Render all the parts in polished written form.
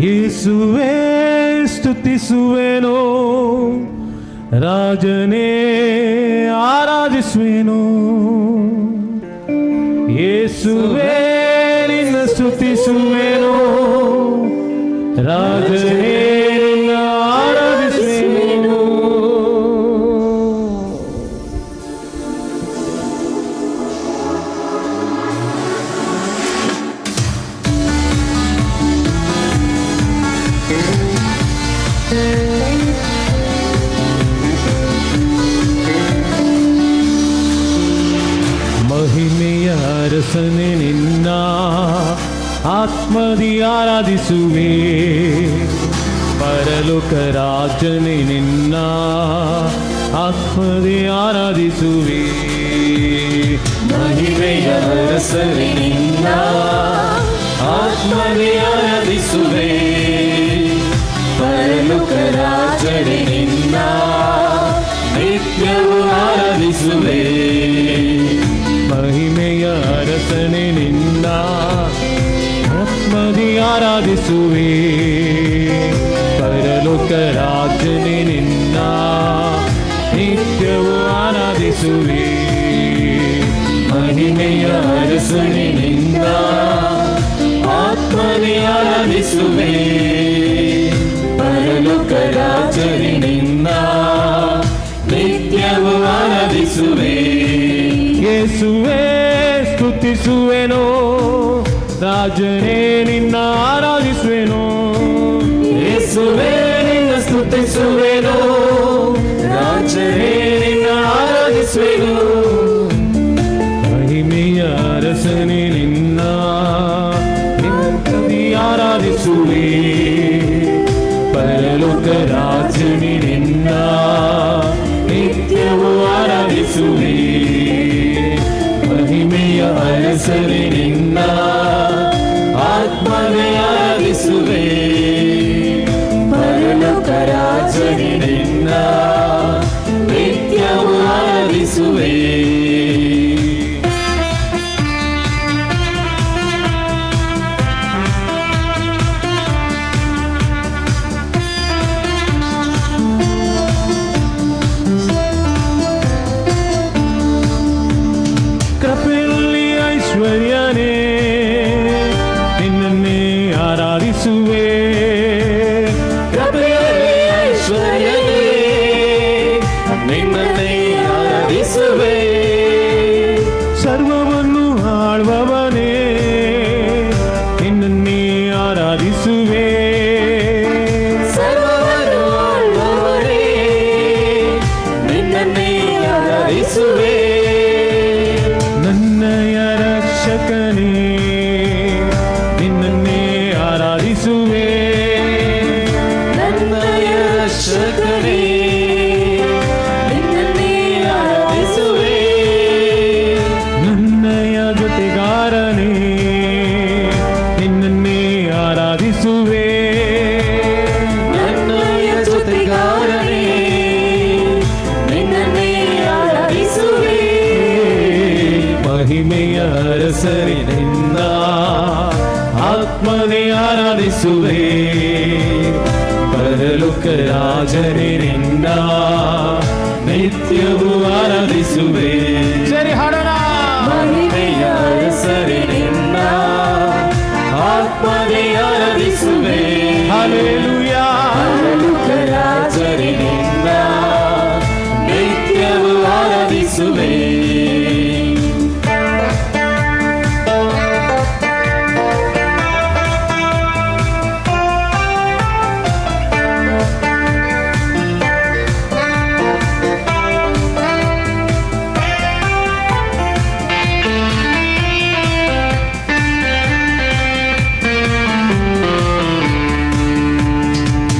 ಯೇಸುವೇ ಸ್ತುತಿಸುವೆನೋ, ರಾಜನೇ ಆರಾಧಿಸುವೆನೋ. ಯೇಸುವೇ ನಿನ್ನ ಸ್ತುತಿಸುವೆನೋ, ರಾಜನೇ ನಿನ್ನ ಆರಾಧಿಸುವೆನೋ. ಮಹಿಮೆಯ ಅರಸನೆ ನಿನ್ನ ಆತ್ಮದಿ ಆರಾಧಿಸುವೆ, ಪರಲೋಕ ರಾಜನೆ ನಿನ್ನ ಆತ್ಮದಿ ಆರಾಧಿಸುವೆ. ಮಹಿಮೆಯ ಅರಸನೆ ನಿನ್ನ ಆತ್ಮದಿ ಆರಾಧಿಸುವೆ, ಪರಲೋಕ ರಾಜನೆ ನಿನ್ನ ನಿತ್ಯವೂ ಆರಾಧಿಸುವೆ. ಮಹಿಮೆಯ ಅರಸನೆ ನಿನ್ನ ಆತ್ಮದಿ ಆರಾಧಿಸುವೆ, ಪರಲೋಕ ರಾಜನೆ ನಿನ್ನ ನಿತ್ಯವೂ ಆರಾಧಿಸುವೆ. ಮಹಿಮೆಯ ಅರಸನೆ ನಿನ್ನ ಆತ್ಮದಿ ಆರಾಧಿಸುವೆ, ಪರಲೋಕ ರಾಜನೆ ನಿನ್ನ ನಿತ್ಯವೂ ಆರಾಧಿಸುವೆ. ಯೇಸುವೇ ಸ್ತುತಿಸುವೆನೋ, ರಾಜನೇ ನಿನ್ನ ಆರಾಧಿಸುವೆನೋ. ಯೇಸುವೇ ನಿನ್ನ ಸ್ತುತಿಸುವೆನೋ, ರಾಜನೇ ನಿನ್ನ ಆರಾಧಿಸುವೆನು. ಮಹಿಮೆಯ ಅರಸನೆ ನಿನ್ನ ನಿನ್ನದಿ ಆರಾಧಿಸುವೆ, ಪರಲೋಕ ರಾಜನೇ ನಿನ್ನ ನಿತ್ಯವೂ ಆರಾಧಿಸುವೆ. ಮಹಿಮೆಯ ಅರಸನೆ ನಿನ್ನ ಆತ್ಮವೇ ಆರಾಧಿಸುವೆ, ಪರಲೋಕ ರಾಜನೇ ನಿನ್ನ ನಿತ್ಯವೂ ಆರಾಧಿಸುವೆ. ಕೃಪೆಯಲ್ಲಿ ಐಶ್ವರ್ಯನೇ ನಿನ್ನನ್ನೇ ಆರಾಧಿಸುವೆ, ಕೃಪೆಯಲ್ಲಿ ಐಶ್ವರ್ಯನೇ ನಿನ್ನನ್ನೇ ಆರಾಧಿಸುವೆ. ಸರ್ವವನ್ನು ಆಳ್ವವನೇ ನಿನ್ನನ್ನೇ ಆರಾಧಿಸುವೆ. ಸರ್ವವನ್ನು ಆಳುವವನೇ ನಿನ್ನನ್ನೇ ಆರಾಧಿಸುವೆ. ನನ್ನಯ ರಕ್ಷಕನೇ ನಿನ್ನನ್ನೇ ಆರಾಧಿಸುವೆ. ನನ್ನಯ ರಕ್ಷಕನೇ ನಿನ್ನನ್ನೇ ಆರಾಧಿಸುವೆ. ನನ್ನಯ ಜೊತೆಗಾರನೇ ನಿನ್ನನ್ನೇ ಆರಾಧಿಸುವೆ. ನನ್ನಯ ಜೊತೆಗಾರನೇ ನಿನ್ನನ್ನೇ ಆರಾಧಿಸುವೆ. ಮಹಿಮೆಯ ಅರಸನೆ ನಿನ್ನ ಆತ್ಮನೇ ಆರಾಧಿಸುವೆ, ಪರಲೋಕ ರಾಜನೇ ನಿನ್ನ ನಿತ್ಯವೂ ಆರಾಧಿಸುವೆ. ಸರಿ ಹಾಡೋಣ. ಮಹಿಮೆಯ ಅರಸನೆ ನಿನ್ನ ಆತ್ಮನೇ ಆರಾಧಿಸುವೆ, ಹಲ್ಲೆಲೂಯಾ. ಪರಲೋಕ ರಾಜನೇ ನಿನ್ನ ನಿತ್ಯವೂ ಆರಾಧಿಸುವೆ.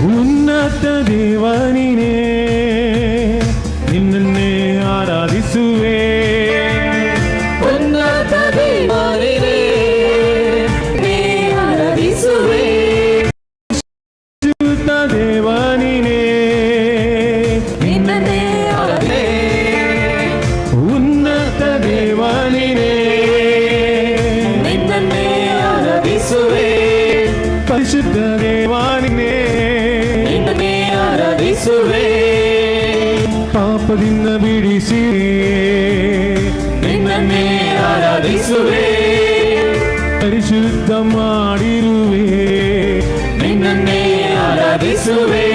ಉನ್ನತ ಪರಿಶುದ್ಧ ದೇವಾನಿನೇ ನಿನ್ನನ್ನೇ ಆರಾಧಿಸುವೆ ಪಾಪದಿಂದ ಬಿಡಿಸಿ ನಿನ್ನನ್ನೇ ಆರಾಧಿಸುವೆ ಪರಿಶುದ್ಧ ಮಾಡಿರುವೆ ನಿನ್ನನ್ನೇ ಆರಾಧಿಸುವೆ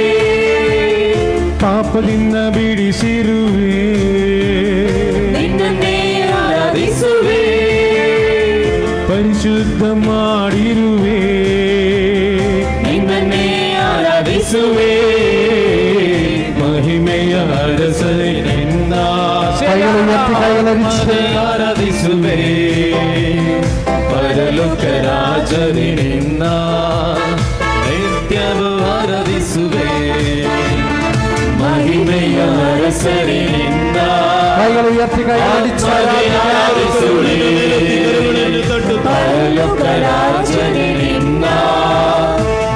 ಪಾಪದಿಂದ ಬಿಡಿಸಿರುವೆ ನಿನ್ನನ್ನೇ ಆರಾಧಿಸುವೆ ಪರಿಶುದ್ಧ ಮಾಡಿರುವೆ ನಿನ್ನನ್ನೇ ಆರಾಧಿಸುವೆ ಮಹಿಮೆಯ ಅರಸನಿಂದ ಆರಾಧಿಸುವೆ ಪರಲೋಕ ರಾಜನಿಂದ ನಿತ್ಯವೂ ಆರಾಧಿಸುವೆ ಮಹಿಮೆಯ ಅರಸರಿನಿಂದ ಆರಾಧಿಸುವೆ ಪರಲೋಕ ರಾಜನಿಂದ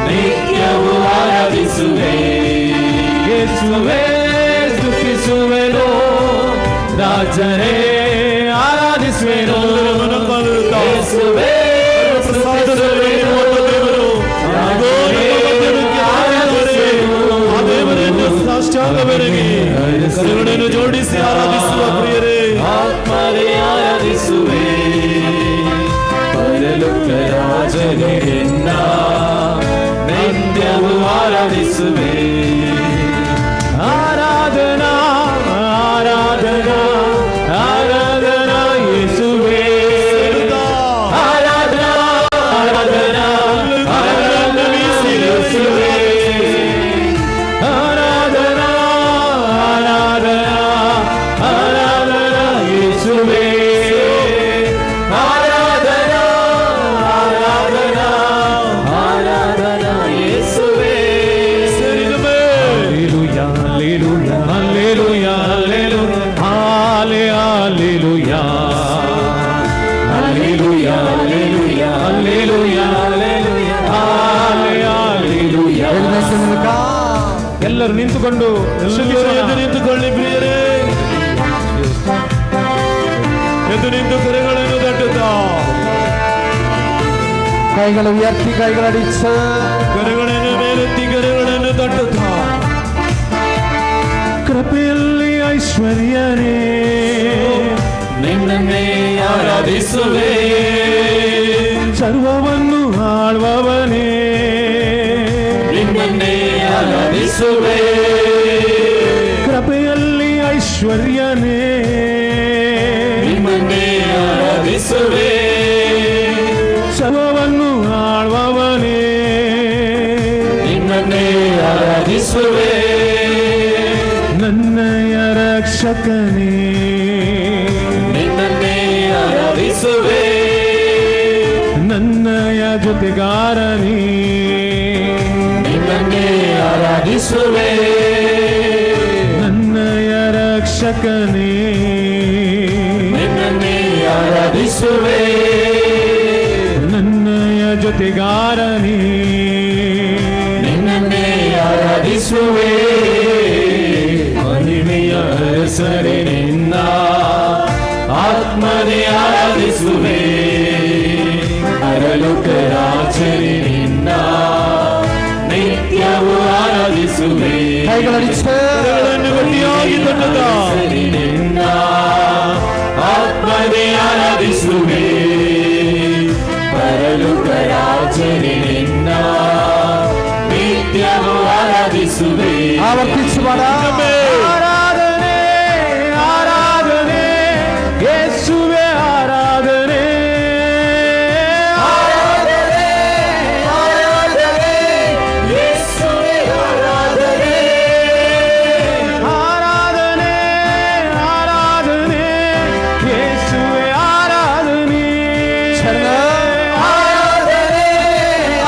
ನಿತ್ಯವೂ ಆರಾಧಿಸುವೆ ಯೇಸುವೇ ಸ್ತುತಿಸುವೆನು ರಾಜನೇ ಆರಾಧಿಸುವೆನು ಯೇಸುವೇ ಸ್ತುತಿಸುವೆನು ರಾಜನೇ ಆರಾಧಿಸುವೆನು ಕರುಗಳನ್ನು ಜೋಡಿಸಿ ಆರಾಧಿಸುವ ಪ್ರಿಯರೇ ಆತ್ಮರೇ ಆರಾಧಿಸುವೆ ಪರಲೋಕ ರಾಜನಿಂದ ನಿತ್ಯವೂ ಆರಾಧಿಸುವೆ ಆರಾಧನಾ ಆರಾಧನಾ ಆರಾಧನಾ ಯೇಸುವೇ ಆರಾಧನಾ ಆರಾಧನಾ ಆರಾಧನಾ ಯೇಸುವೇ ಆರಾಧನಾ ಆರಾಧನಾ ಆರಾಧನಾ ಯೇಸುವೇ ಆರಾಧನಾ ಆರಾಧನಾ ಆರಾಧನಾ ಯೇಸುವೇ Hallelujah, hallelujah, hallelujah, hallelujah, hallelujah, hallelujah, hallelujah, hallelujah. ಎಲ್ಲರೂ ನಿಂತುಕೊಂಡು ನಿಂತುಕೊಳ್ಳಿ ಪ್ರಿಯರೇ ಎದ್ದು ನಿಂತು ಕರೆಗಳನ್ನು ತಟ್ಟುತ್ತಾ ಕೈಗಳು ಎತ್ತಿ ಕೈಗಳಡಿಸ ಕರೆಗಳನ್ನು ಮೇಲೆತ್ತಿ ಕರೆಗಳನ್ನು ತಟ್ಟುತ್ತಾ ಕೃಪೆಯಲ್ಲಿ ಐಶ್ವರ್ಯನೇ ನಿನ್ನನ್ನೇ ಆರಾಧಿಸುವೆ ಸರ್ವವನ್ನು ಆಳ್ವವನೇ ನಿನ್ನನ್ನೇ ಆರಾಧಿಸುವೆ ಕೃಪೆಯಲ್ಲಿ ಐಶ್ವರ್ಯನೇ ನಿನ್ನನ್ನೇ ಆರಾಧಿಸುವೆ ಸರ್ವವನ್ನು ಆಳ್ವವನೇ ನಿನ್ನನ್ನೇ ಆರಾಧಿಸುವೆ ನನ್ನಯ ರಕ್ಷಕನೇ ನಿನ್ನನ್ನೇ ಆರಾಧಿಸುವೆ ನನ್ನಯ ಜೊತೆಗಾರನೇ ನಿನ್ನನ್ನೇ ಆರಾಧಿಸುವೆ ನನ್ನಯ ರಕ್ಷಕನೇ ನಿನ್ನನ್ನೇ ಆರಾಧಿಸುವೆ ನನ್ನಯ ಜೊತೆಗಾರನೇ ನಿನ್ನನ್ನೇ ಆರಾಧಿಸುವೆ ಮಹಿಮೆಯ ಹೆಸರಿನಿಂದ ಆತ್ಮನೇ ಆರಾಧಿಸುವೆ ಪರಲೋಕ ರಾಜನಿಂದ ನಿತ್ಯವೂ ಆರಾಧಿಸುವೆ ಕೈಗಳಡಿಸ ಕರೆಗಳನ್ನು ಗಟ್ಟಿಯಾಗಿ ತಟ್ಟುತ್ತಾ ಹೆಸರಿನಿಂದ ಆತ್ಮನೇ ಆರಾಧಿಸುವೆ ಪರಲೋಕ ರಾಜನಿಂದ ನಿತ್ಯವೂ ಆರಾಧಿಸುವೆ ಆವರ್ತಿಸಬೇಡ ಆರಾಧನೆ ಆರಾಧನೆ ಯೇಸುವೆ ಆರಾಧನೆ ಆರಾಧನೆ ಆರಾಧನೆ ಯೇಸುವೇ ಆರಾಧನೆ ಆರಾಧನೆ ಆರಾಧನೆ ಯೇಸುವೆ ಆರಾಧನೆ ಆರಾಧನೆ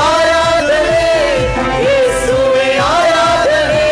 ಆರಾಧನೆ ಯೇಸುವೇ ಆರಾಧನೆ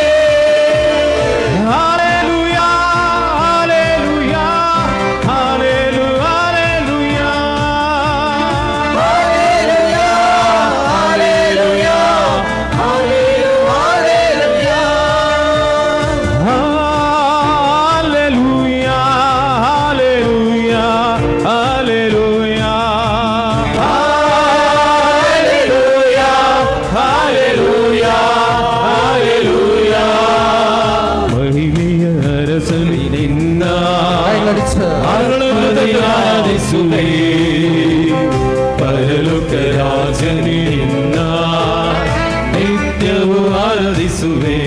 ರಾಜನೇ ನಿನ್ನ ನಿತ್ಯವೂ ಆರಾಧಿಸುವೆ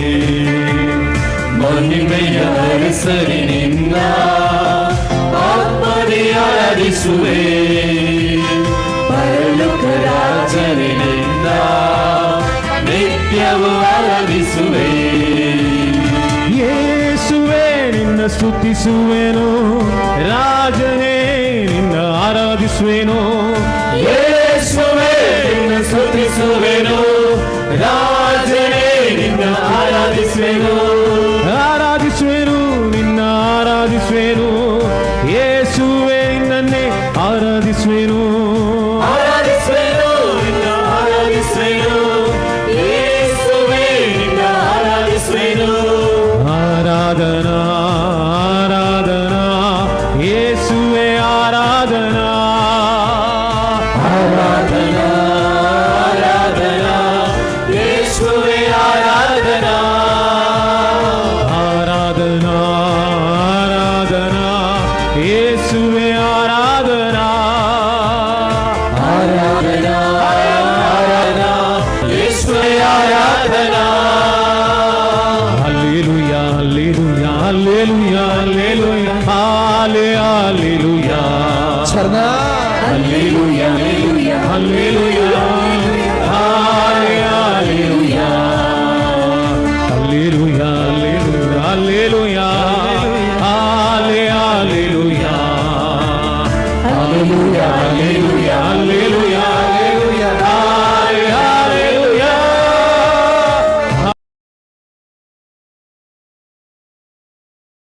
ಮಹಿಮೆಯ ಅರಸರಿ ನಿನ್ನ ಆತ್ಮನೇ ಆರಾಧಿಸುವೆ ಪರಲೋಕ ರಾಜನೇ ನಿನ್ನ ನಿತ್ಯವೂ ಆರಾಧಿಸುವೆ ಯೇಸುವೆ ನಿನ್ನ ಸ್ತುತಿಸುವೆನು ರಾಜನೇ ನಿನ್ನ ಆರಾಧಿಸುವೆನು ಯೇಸುವೇ ನಿನ್ನ ಸ್ತುತಿಸುವೆನು ರಾಜನೇ ನಿನ್ನ ಆರಾಧಿಸುವೆನು